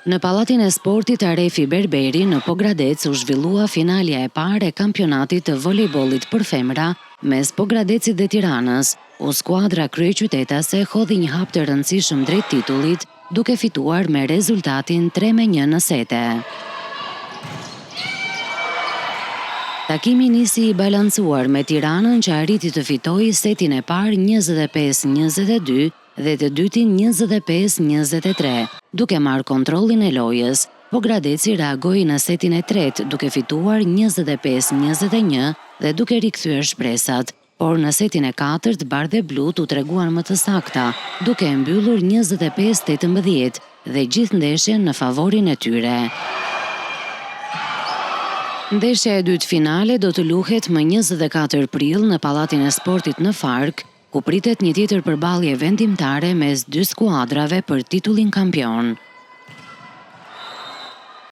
Në Pallatin e Sportit Arefi Berberi në Pogradec u zhvillua finalja e parë e kampionatit të volejbollit për femra mes Pogradecit dhe Tiranës. U skuadra kryeqytetase hodhi një hap të rëndësishëm drejt titullit, duke fituar me rezultatin 3-1 në sete. Takimi nisi i balancuar me Tiranën që arriti të fitojë setin e parë 25-22 dhe të dytin 25-23, duke marrë kontrollin e lojës. Pogradeci reagoi në setin e tretë duke fituar 25-21 dhe duke rikthyer shpresat, por në setin e katërt bardhë e blut u treguan më të sakta, duke e mbyllur 25-18 dhe gjithë ndeshjen në favorin e tyre. Ndeshja e dytë finale do të luhet më 24 prill në Pallatin e Sportit në Fark, ku pritet një tjetër përballje vendimtare mes dy skuadrave për titullin kampion.